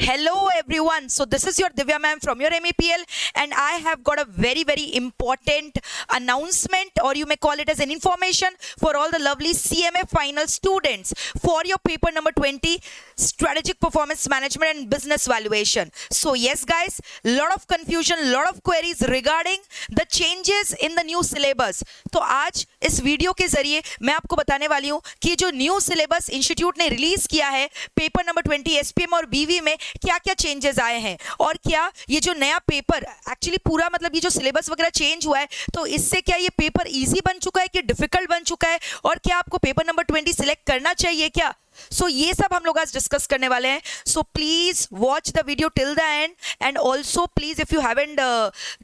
Hello everyone. So this is your Divya ma'am from your MEPL, and I have got a very important announcement, or you may call it as an information for all the lovely CMA final students for your paper number 20, strategic performance management and business valuation. So yes guys, lot of confusion, lot of queries regarding the changes in the new syllabus. तो आज इस video के जरिए मैं आपको बताने वाली हूँ कि जो न्यू सिलेबस इंस्टीट्यूट ने रिलीज किया है पेपर नंबर 20 एसपीएम और बीवी में क्या क्या चेंजेस आए हैं, और क्या ये जो नया पेपर एक्चुअली पूरा मतलब ये जो सिलेबस वगैरह चेंज हुआ है तो इससे क्या ये पेपर इजी बन चुका है कि डिफिकल्ट बन चुका है, और क्या आपको पेपर नंबर 20 सिलेक्ट करना चाहिए क्या. सो ये सब हम लोग आज डिस्कस करने वाले हैं. So please watch the video till the end, and also please if you haven't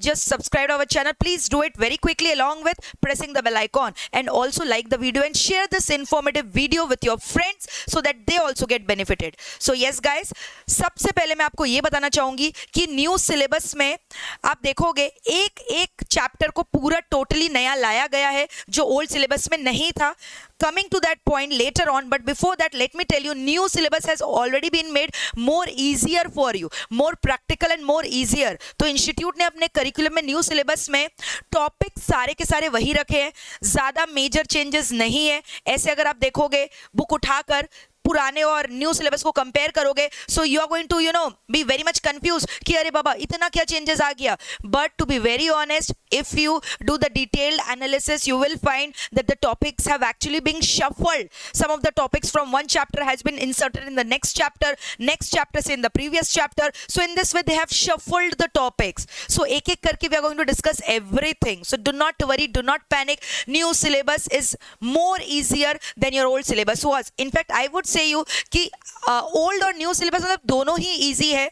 just subscribe our channel, please do it very quickly along with pressing the bell icon, and also like the video and share this informative video with your friends so that they also get benefited. So yes guys, सबसे पहले मैं आपको ये बताना चाहूंगी कि new syllabus में आप देखोगे एक एक चैप्टर को पूरा टोटली नया लाया गया है जो ओल्ड सिलेबस में नहीं था. Coming to that point later on, but before that let me tell you, new syllabus has already been made more easier for you, more practical and more easier. तो institute ने अपने curriculum में new syllabus में topic सारे के सारे वही रखे हैं, ज़्यादा मेजर चेंजेस नहीं है. ऐसे अगर आप देखोगे बुक उठाकर पुराने और न्यू सिलेबस को कंपेयर करोगे, so you are going to be very much confuse कि अरे बाबा इतना क्या चेंजेस आ गया. But to be very honest, if you do the detailed analysis you will find that the topics have actually been shuffled. Some of the topics from one chapter has been inserted in the next chapter say in the previous chapter. So in this way they have shuffled the topics. So एक एक करके we are going to discuss everything. So do not worry, do not panic. New syllabus is more easier than your old syllabus was. In fact I would say you कि old और new syllabus मतलब दोनों ही easy है,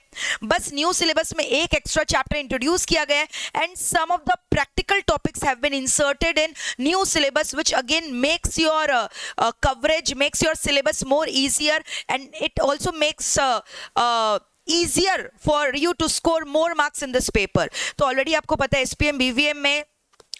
बस new syllabus में एक extra chapter introduce किया गया है, and some of the practical topics have been inserted in new syllabus, which again makes your coverage, makes your syllabus more easier, and it also makes easier for you to score more marks in this paper. तो already आपको पता है SPM BVM में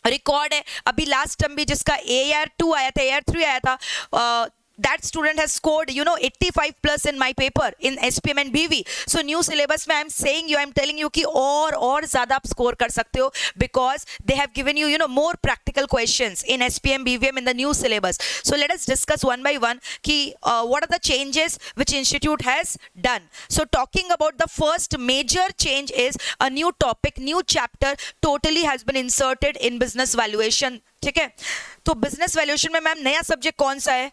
record है, अभी last term भी जिसका AR2 आया था, AR3 आया था, that student has scored 85 plus in my paper in SPM and BV. So new syllabus में I'm telling you कि और ज़्यादा आप score कर सकते हो, because they have given you more practical questions in SPM BVM in the new syllabus. So let us discuss one by one कि what are the changes which institute has done. So talking about the first major change is a new topic, new chapter totally has been inserted in business valuation. ठीक है, तो business valuation में ma'am नया subject कौन सा है,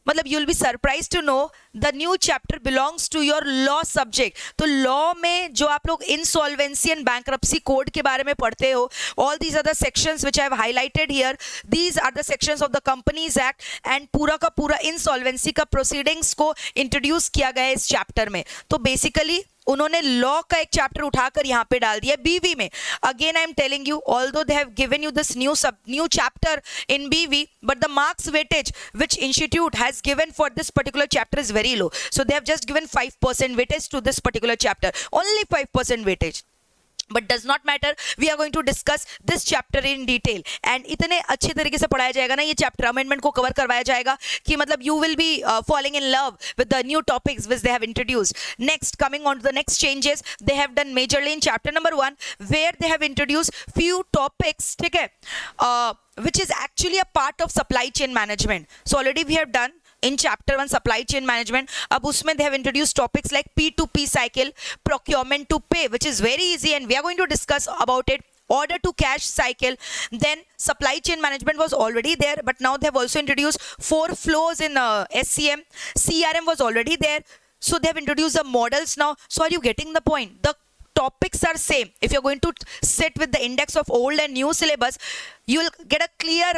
मतलब you will be surprise to know the new chapter belongs to your law subject. तो लॉ में जो आप लोग इंसॉल्वेंसी एंड बैंक्रप्सी कोड के बारे में पढ़ते हो, all these are the sections which I have highlighted here, these are the sections of the companies act, and पूरा का पूरा इंसॉल्वेंसी का प्रोसीडिंग्स को इंट्रोड्यूस किया गया है इस चैप्टर में. तो बेसिकली उन्होंने लॉ का एक चैप्टर उठाकर यहाँ पे डाल दिया बीवी में. Again I am telling you, although they have given you this new chapter in BV, but the marks weightage which institute has given for this particular chapter is very low. So they have just given 5% weightage to this particular chapter, only 5% weightage. But does not matter, we are going to discuss this chapter in detail, and इतने अच्छे तरीके से पढ़ाया जाएगा ना ये chapter, amendment को cover करवाया जाएगा कि मतलब you will be falling in love with the new topics which they have introduced. Next, coming on to the next changes, they have done majorly in chapter number 1 where they have introduced few topics, ठीक है, which is actually a part of supply chain management. So already we have done in chapter 1 supply chain management. अब उसमें they have introduced topics like P2P cycle, procurement to pay, which is very easy and we are going to discuss about it. Order to cash cycle, then supply chain management was already there, but now they have also introduced 4 flows in SCM. CRM was already there, so they have introduced the models now. So are you getting the point? The topics are same. If you're going to sit with the index of old and new syllabus, you will get a clear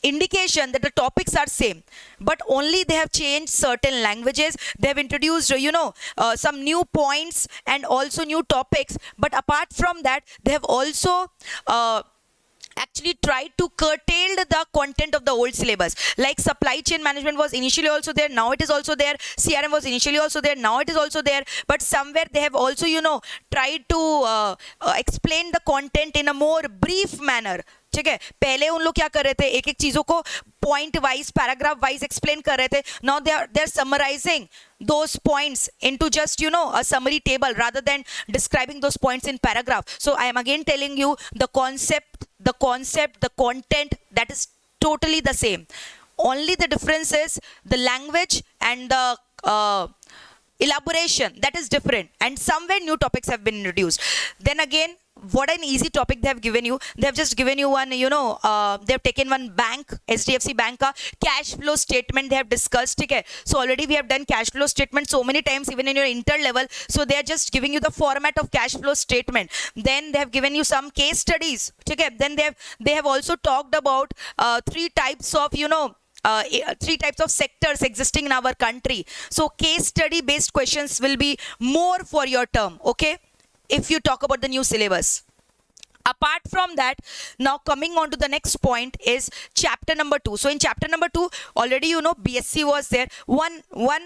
indication that the topics are same, but only they have changed certain languages. They have introduced some new points and also new topics, but apart from that they have also actually tried to curtail the content of the old syllabus. Like supply chain management was initially also there, now it is also there. CRM was initially also there, now it is also there. But somewhere they have also tried to explain the content in a more brief manner. ठीक है, पहले उन लोग क्या कर रहे थे, एक एक चीजों को point wise paragraph wise explain कर रहे थे. Now they are summarising those points into just a summary table rather than describing those points in paragraph. So I am again telling you the concept, the content, that is totally the same. Only the difference is the language and the elaboration, that is different, and somewhere new topics have been introduced. Then again, what an easy topic they have given you. They have just given you one, they have taken one bank, HDFC Bank ka cash flow statement they have discussed. Okay, so already we have done cash flow statement so many times even in your inter level. So they are just giving you the format of cash flow statement. Then they have given you some case studies. Okay, then they have also talked about three types of three types of sectors existing in our country. So case study based questions will be more for your term. Okay, if you talk about the new syllabus. Apart from that, now coming on to the next point is chapter number 2. So in chapter number 2, already BSc was there. One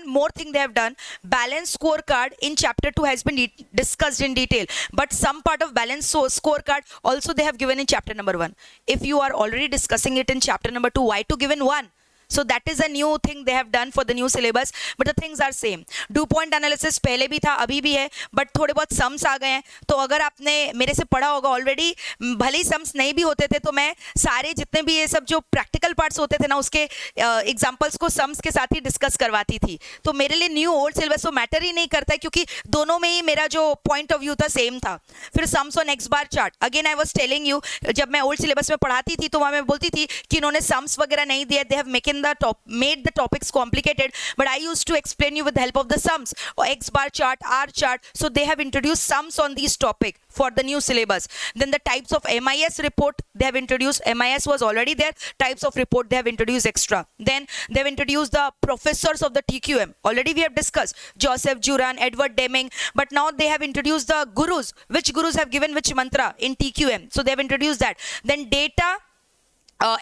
more thing they have done, balance scorecard in chapter 2 has been discussed in detail. But some part of balance scorecard also they have given in chapter number 1. If you are already discussing it in chapter number 2, why to give in 1? So that is a new thing they have done for the new syllabus, but the things are same. Dew point analysis पहले भी था, अभी भी है, but थोड़े बहुत sums आ गए हैं. तो अगर आपने मेरे से पढ़ा होगा already, भले ही sums नहीं भी होते थे तो मैं सारे जितने भी ये सब जो practical parts होते थे ना उसके examples को sums के साथ ही discuss करवाती थी. तो मेरे लिए new old syllabus तो matter ही नहीं करता है क्योंकि दोनों में ही मेरा जो point of view था same था. फिर sums on X bar chart. Again I was telling you, जब मैं old syllabus में पढ़ाती थी तो वहाँ मैं बोलती थी कि इन्होंने sums वगैरह नहीं दिए, they have made the topics complicated, but I used to explain you with the help of the sums or X bar chart, R chart. So they have introduced sums on these topic for the new syllabus. Then the types of MIS report they have introduced. MIS was already there. Types of report they have introduced extra. Then they have introduced the professors of the TQM. Already we have discussed Joseph Juran, Edward Deming, but now they have introduced the gurus. Which gurus have given which mantra in TQM? So they have introduced that. Then data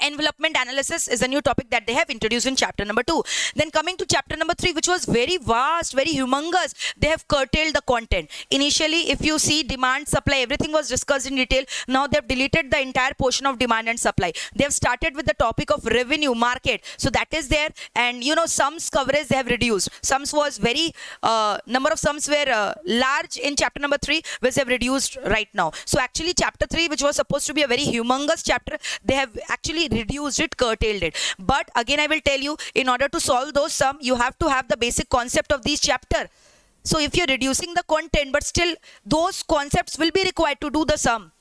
envelopment analysis is a new topic that they have introduced in chapter number 2. Then coming to chapter number 3, which was very vast, very humongous, they have curtailed the content. Initially, if you see demand, supply, everything was discussed in detail. Now they have deleted the entire portion of demand and supply. They have started with the topic of revenue, market. So that is there, and sums coverage they have reduced. Sums was very, number of sums were large in chapter number 3, which they have reduced right now. So actually chapter 3, which was supposed to be a very humongous chapter, they have actually reduced it, curtailed it. But again I will tell you, in order to solve those sum, you have to have the basic concept of these chapter. So if you're reducing the content, but still those concepts will be required to do the sum.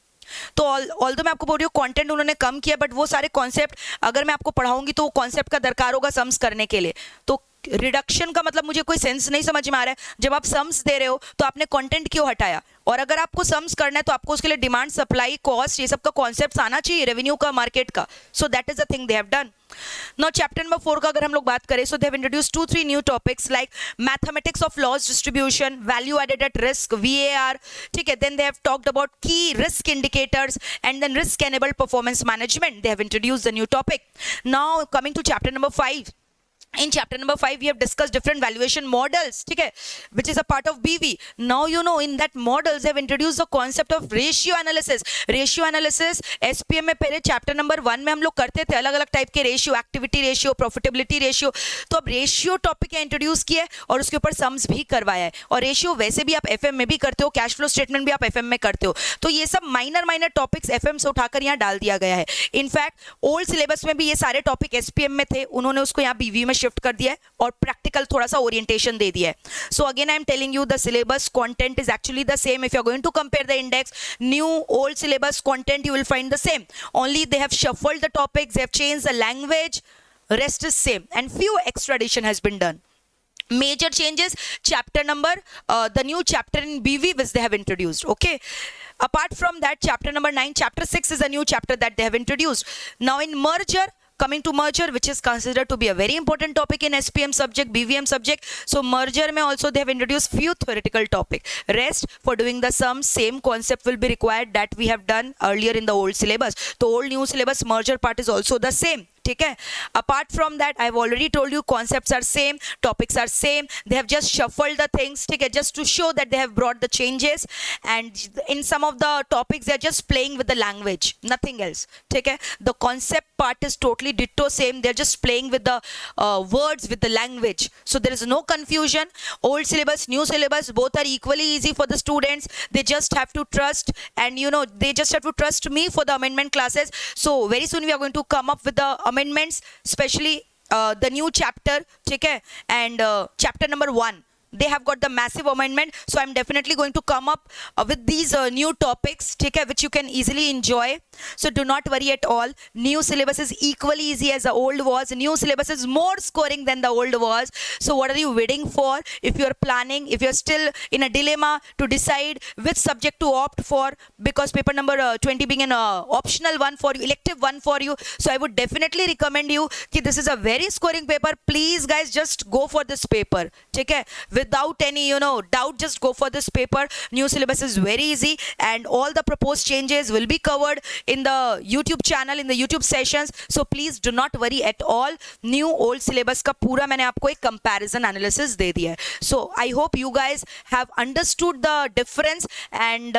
तो although मैं आपको बोल रही हूँ content उन्होंने कम किया, but वो सारे कॉन्सेप्ट अगर मैं आपको पढ़ाऊंगी तो वो कॉन्सेप्ट का दरकार होगा सम्स करने के लिए. तो रिडक्शन का मतलब मुझे कोई सेंस नहीं समझ में आ रहा है. जब आप सम्स दे रहे हो तो आपने कंटेंट क्यों हटाया? और अगर आपको सम्स करना है तो आपको उसके लिए डिमांड, सप्लाई, कॉस्ट, ये सब का कॉन्सेप्ट आना चाहिए, रेवेन्यू का, मार्केट का. So that is the thing they have done. Now chapter number 4 का अगर हम लोग बात करें, so they have introduced 2-3 new topics like mathematics of loss distribution, value added at risk, VAR. ठीक है, then they have talked about key risk indicators and then risk enabled performance management. They have introduced the new topic. Now coming to chapter number 5. In chapter number 5, we have discussed different valuation models, okay, which is a part of BV. Now in that models they have introduced the concept of ratio analysis. Ratio analysis SPM में पहले chapter number 1 में हम लोग करते थे अलग अलग type के ratio, activity ratio, profitability ratio. तो अब रेशियो टॉपिक इंट्रोड्यूस किया है और उसके ऊपर सम्स भी करवाया है. और रेशियो वैसे भी आप FM में भी करते हो, कैश फ्लो स्टेटमेंट भी आप FM में करते हो. तो ये सब माइनर टॉपिक्स FM से उठाकर यहाँ डाल दिया गया है. इनफैक्ट ओल्ड सिलेबस में भी ये सारे टॉपिक SPM में थे, उन्होंने उसको यहाँ BV में शिफ्ट कर दिया है और प्रैक्टिकल थोड़ा सा ओरिएंटेशन दे दिया है. So again I am telling you the syllabus content is actually the same. If you are going to compare the index, new old syllabus content, you will find the same. Only they have shuffled the topics, they have changed the language, rest is same, and few extra addition has been done. Major changes, chapter number, the new chapter in BV which they have introduced. Okay, apart from that, chapter number 9, chapter 6 is a new chapter that they have introduced. Now in merger, coming to merger, which is considered to be a very important topic in SPM subject, BVM subject. So merger mein also they have introduced few theoretical topic. Rest for doing the sum, same concept will be required that we have done earlier in the old syllabus. The old new syllabus merger part is also the same. ठीक है. Apart from that, I've already told you concepts are same, topics are same. They have just shuffled the things, ठीक है, just to show that they have brought the changes. And in some of the topics, they are just playing with the language, nothing else. ठीक है. The concept part is totally ditto same. They're just playing with the words, with the language. So there is no confusion. Old syllabus, new syllabus, both are equally easy for the students. They just have to trust, and you know, they just have to trust me for the amendment classes. So very soon we are going to come up with the amendments, especially the new chapter, ठीक है, and chapter number 1. They have got the massive amendment, so I'm definitely going to come up with these new topics, ठीक है, which you can easily enjoy. So do not worry at all. New syllabus is equally easy as the old was. New syllabus is more scoring than the old was. So what are you waiting for? If you are planning, if you are still in a dilemma to decide which subject to opt for, because paper number 20 being an optional one for you, elective one for you, so I would definitely recommend you कि this is a very scoring paper. Please guys, just go for this paper, ठीक है, without any doubt. Just go for this paper. New syllabus is very easy, and all the proposed changes will be covered in the YouTube channel, in the YouTube sessions. So please do not worry at all. New old syllabus का पूरा मैंने आपको एक comparison analysis दे दिया है. So I hope you guys have understood the difference, and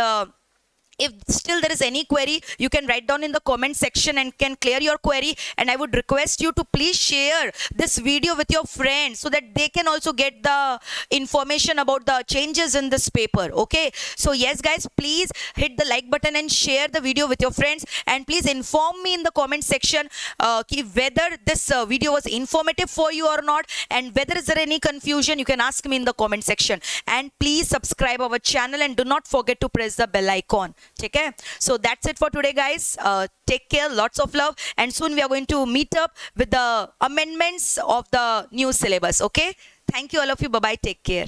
if still there is any query, you can write down in the comment section and can clear your query. And I would request you to please share this video with your friends so that they can also get the information about the changes in this paper. Okay, so yes guys, please hit the like button and share the video with your friends, and please inform me in the comment section whether this video was informative for you or not, and whether is there any confusion. You can ask me in the comment section, and please subscribe our channel and do not forget to press the bell icon. Okay, so that's it for today guys. Take care, lots of love, and soon we are going to meet up with the amendments of the new syllabus. Okay, thank you all of you. Bye bye, take care.